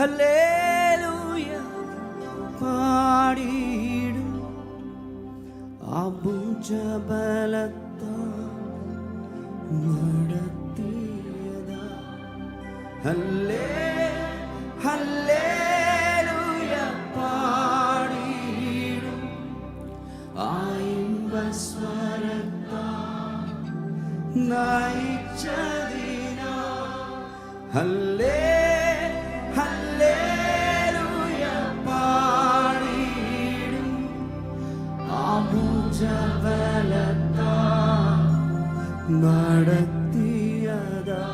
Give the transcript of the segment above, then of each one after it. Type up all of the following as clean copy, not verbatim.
Hallelujah പാടിയിടും. അഭുജബലത്താൽ നടത്തിയതാ. Hallelujah പാടിയിടും. ആയിമ്പസ്വരത്താൽ നയിച്ചതിനാ. Hallelujah പാടിയിടും. അഭുജബലത്താൽ നടത്തിയതാ.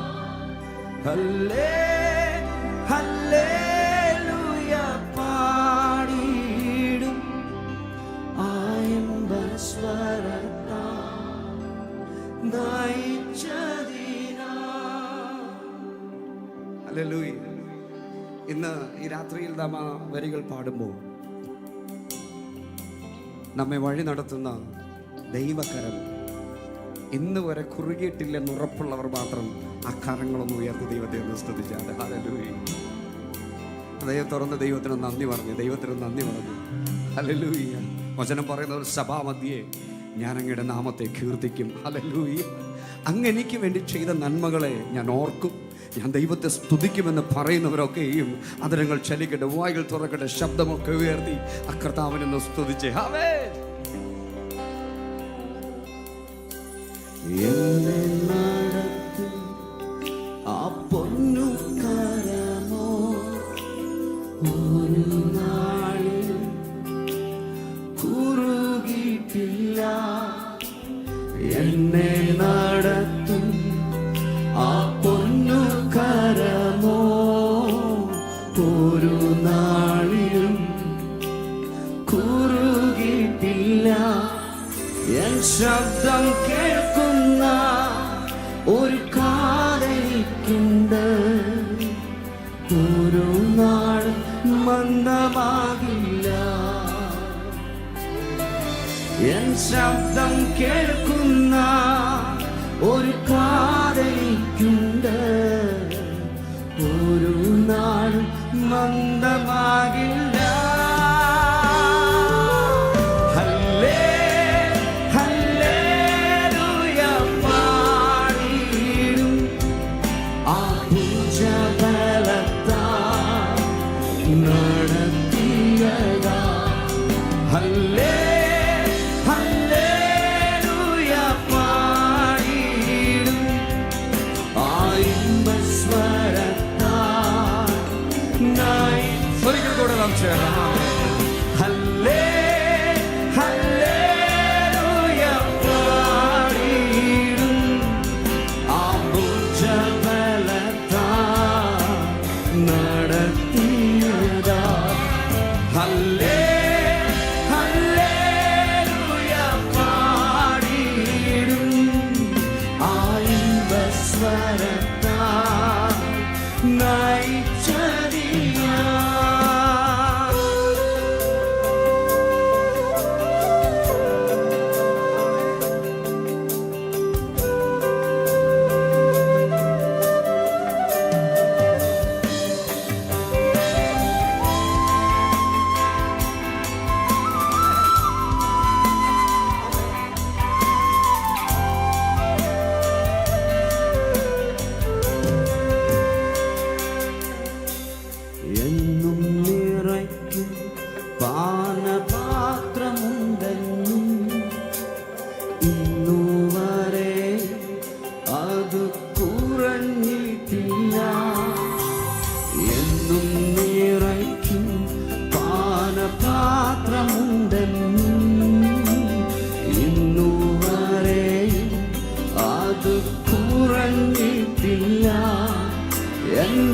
ഹല്ലേലൂയ പാടിയിടും. ആയിമ്പസ്വരത്താൽ നയിച്ചതിനാ. ഹല്ലേലൂയ. ഇന്ന് ഈ രാത്രിയിൽ നാം ആ വരികൾ പാടുമ്പോൾ നമ്മെ വഴി നടത്തുന്ന ദൈവകരം ഇന്ന് വരെ കുറുകിയിട്ടില്ലെന്ന് ഉറപ്പുള്ളവർ മാത്രം ആ കരങ്ങളൊന്ന് ഉയർത്തി ദൈവത്തെ ഒന്ന് സ്തുതിച്ചാൽ. ഹല്ലേലൂയ. ഹൃദയം തുറന്ന് ദൈവത്തിന് നന്ദി പറഞ്ഞു. ഹല്ലേലൂയ. വചനം പറയുന്ന ഒരു സഭാമധ്യേ ഞാൻ അങ്ങയുടെ നാമത്തെ കീർത്തിക്കും. ഹല്ലേലൂയ. അങ്ങ് എനിക്ക് വേണ്ടി ചെയ്ത നന്മകളെ ഞാൻ ഓർക്കും. ഞാൻ ദൈവത്തെ സ്തുതിക്കുമെന്ന് പറയുന്നവരൊക്കെയും അതിരങ്ങൾ ചലിക്കട്ടെ, വായുകൾ തുറക്കട്ടെ, ശബ്ദമൊക്കെ ഉയർത്തി ആ കർത്താവിനൊന്ന് സ്തുതിച്ചേ. എന്നെ നടത്തും ആ പൊന്നു കരമോ ഒരു നാളിലും കുറുകിയിട്ടില്ല. എന്നെ നടത്തും ആ പൊന്നു കരമോ ഒരു നാളിലും കുറുകിയിട്ടില്ല. എൻ ശബ്ദം കേൾക്കുന്ന ഒരു കാതലിക്കുണ്ട്. ഒരു നാൾ മന്ദമാകില്ല. എൻ ശബ്ദം കേൾക്കുന്ന ഒരു കാതലിക്കുണ്ട്. ഒരു നാൾ മന്ദമാകില്ല.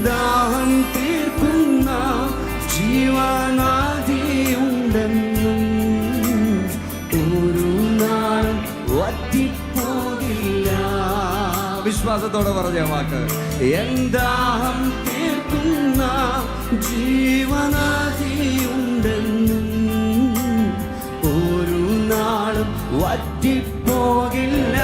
ദാഹം തീർക്കുന്ന ജീവനാദിയുണ്ടെന്നും ഒരു നാൾ വറ്റിപ്പോകില്ല. വിശ്വാസത്തോടെ പറഞ്ഞ വാക്ക്. ദാഹം തീർക്കുന്ന ജീവനാദിയുണ്ടെന്നും ഒരു നാളും വറ്റിപ്പോകില്ല.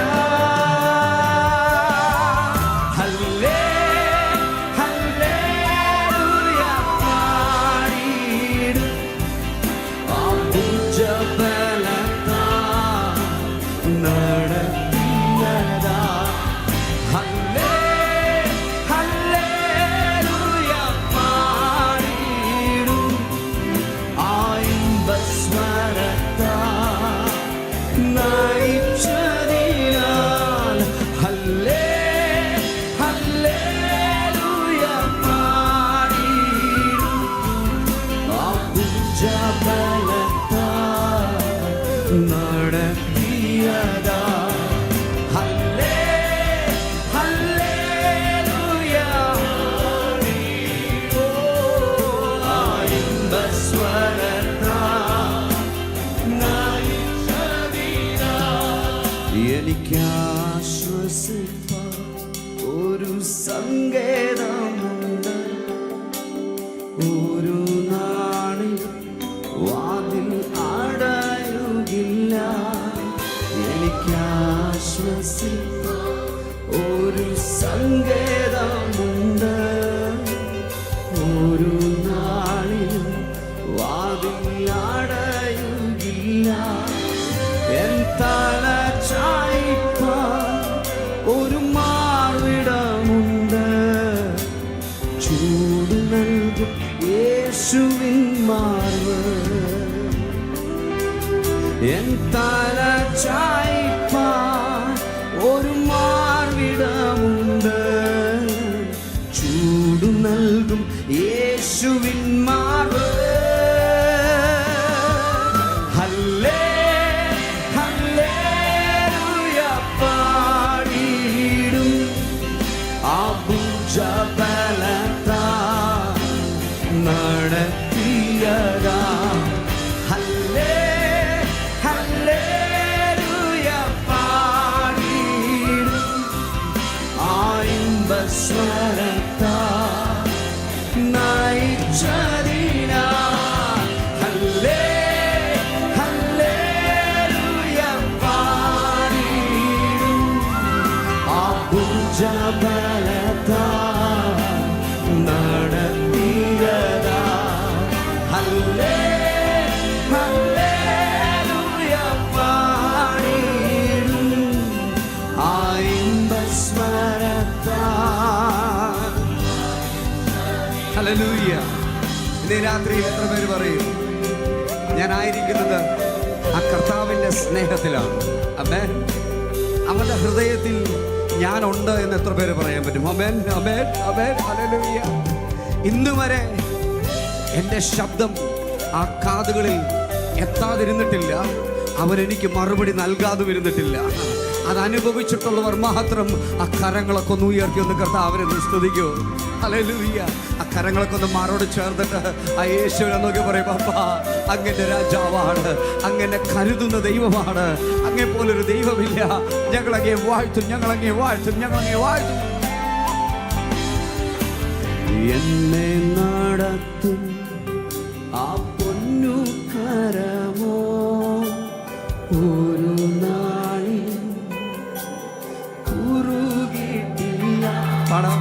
ഭുജബലത്താൽ നടത്തിയതാ. ഹല്ലേലൂയ പാടിയിടും ആ ഇമ്പസ്വരത്താൽ നയിച്ചതിനാൽ. ഹല്ലേലൂയ പാടിയിടും ആ ഭുജബലത്താൽ നടത്തിയതാ. ഹല്ലേലൂയ പാടിയിടും ആ ഇമ്പസ്വരത്താൽ. ഹല്ലേലൂയ. ഇന്നേ രാത്രി എത്ര പേര് പറയും ഞാനായിരിക്കുന്നത് ആ കർത്താവിൻ്റെ സ്നേഹത്തിലാണ്? ആമേൻ. അവൻ്റെ ഹൃദയത്തിൽ ഞാനുണ്ട് എന്ന് എത്ര പേര് പറയാൻ പറ്റും? ആമേൻ, ആമേൻ, ആമേൻ. ഹല്ലേലൂയ. ഇന്ന് വരെ എൻ്റെ ശബ്ദം ആ കാതുകളിൽ എത്താതിരുന്നിട്ടില്ല. അവരെനിക്ക് മറുപടി നൽകാതെ ഇരുന്നിട്ടില്ല. അതനുഭവിച്ചിട്ടുള്ളവർ മാത്രം ആ കരങ്ങളൊക്കെ ഒന്ന് ഉയർത്തി ഒന്ന് കർത്താവിനെ സ്തുതിക്കൂ. ഹല്ലേലൂയ. ആ കരങ്ങളൊക്കെ ഒന്ന് മാറോട് ചേർന്നിട്ട് ആ യേശുവിനെ നോക്കി പറയും, പപ്പാ അങ്ങന്റെ രാജാവാണ്, അങ്ങനെ കരുതുന്ന ദൈവമാണ്, അങ്ങേ പോലൊരു ദൈവമില്ല. ഞങ്ങളങ്ങേ വാഴ്ത്തും, ഞങ്ങളങ്ങേ വാഴ്ത്തും, ഞങ്ങളങ്ങേ വാഴ്ത്തും. എന്നെ നടത്തും ആ പൊന്നു കരമോ ഒരു നാളിൽ കുറുകിട്ടില്ല. പണം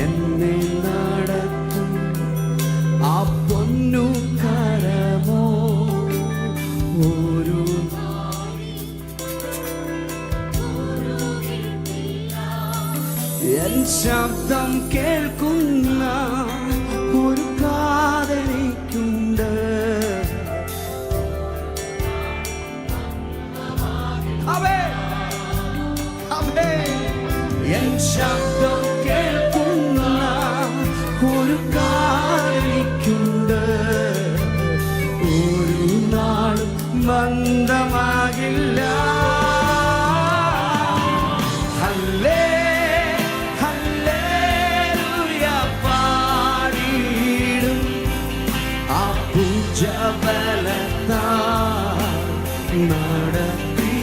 എന്നെ നടത്തും ആ പൊന്നു കരമോ ഒരു എൻ ശബ്ദം കേൾക്കുന്ന ഒരു കാതലിക്കുണ്ട്. എൻ ശബ്ദം കേൾക്കുന്ന ഒരു കാതലിക്കുണ്ട്. ഒരു നാളും മന്ദമാകില്ല.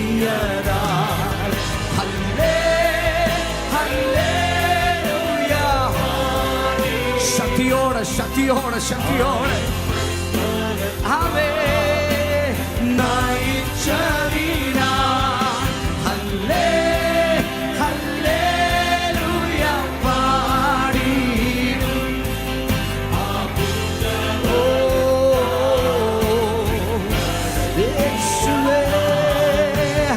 നടത്തിയതാൽ. ഹല്ലേലൂയ. ശക്തിയോടെ ശക്തിയോടെ ശക്തിയോടെ അവേ നയിച്ചതിനാൽ. ഹല്ലേലൂയ പാടിയിടും യേശുവേ.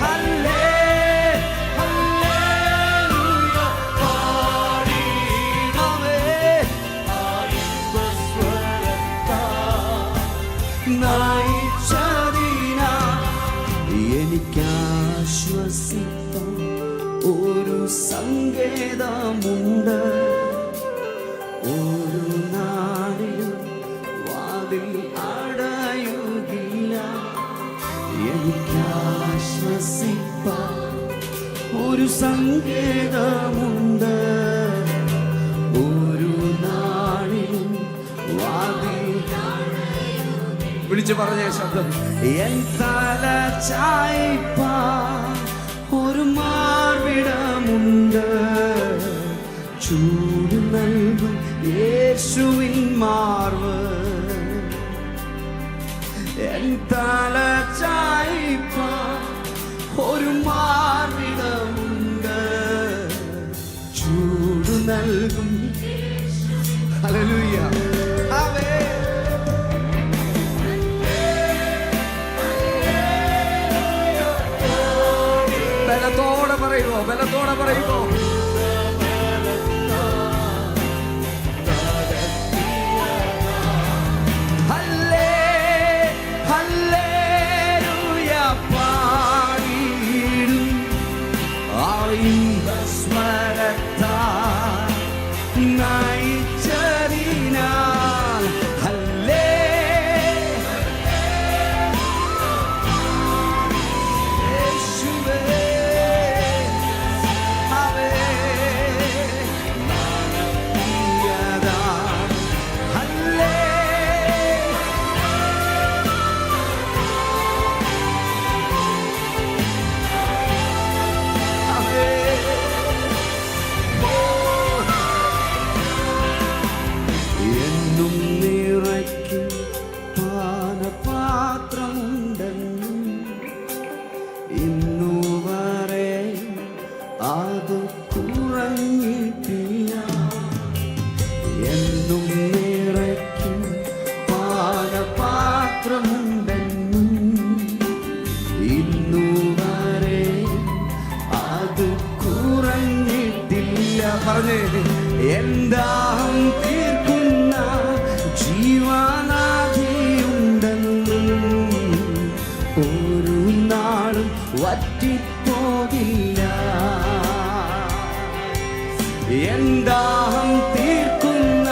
ഹല്ലേലൂയ പാടിയിടും നയിച്ചതിനാൽ. എനിക്കാശ്വസിപ്പാൻ ഒരു സങ്കേതമുണ്ട്. ഒരു നാളിലും വാതിൽ അടയുകില്ല. എനിക്കാശ്വസിപ്പാൻ ഒരു സങ്കേതമുണ്ട്. ഒരു നാളിലും വാതിൽ വിളിച്ചു പറഞ്ഞ ശബ്ദം. എൻ തല ചായ്പാൻ ഒരു മാർവിടമുണ്ട്. ചൂട് നൽകും യേശുവിൻ മാർവ്. എൻ തല ചായ്പാൻ ഒരു മാർവിടമുണ്ട്. ചൂട് നൽകും. ഹല്ലേലൂയ. ആമേൻ. ബലത്തോടെ പറയുമോ? ബലത്തോടെ പറയുമോ? ഹല്ലേലൂയ പാടിയിടും ആ ഇമ്പസ്വരത്താൽ നയിച്ചതിനാൽ. യേശുവേ. ആമേൻ. എന്താം തീർക്കുന്ന ജീവനാധിയുണ്ടെന്നും ഒരു നാളും വറ്റിപ്പോകില്ല. എന്താം തീർക്കുന്ന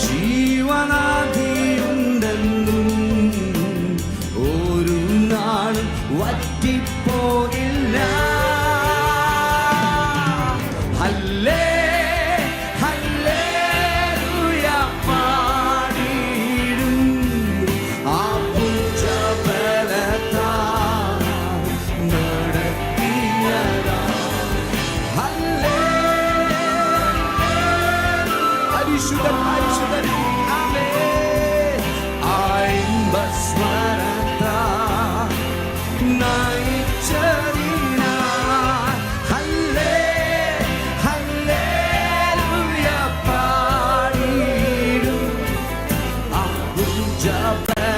ജീവനാധിയുണ്ടെന്നും ഒരു നാളും വറ്റിപ്പോകില്ല. ഹല്ലേ ഹല്ലേലൂയ പാടിയിടും ആ പുഞ്ചബലത്താൽ നടത്തിയതാ. ഹല്ലേ പരിശുദ്ധൻ പരിശുദ്ധൻ ആമേൻ. ആയിമ്പസ്വരത്താൽ നയിച്ചതിനാൽ ഹല്ലേ ഹല്ലേലൂയ പാടിയിടും ആ പുഞ്ചബലത്താൽ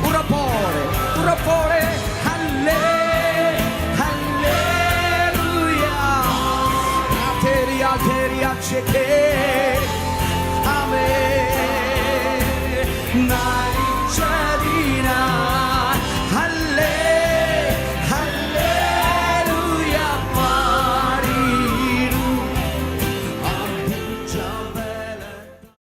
ഉറപ്പോടെ ഉറപ്പോടെ ഹല്ലേ ഹല്ലേലൂയ. Teria, teria, cheque.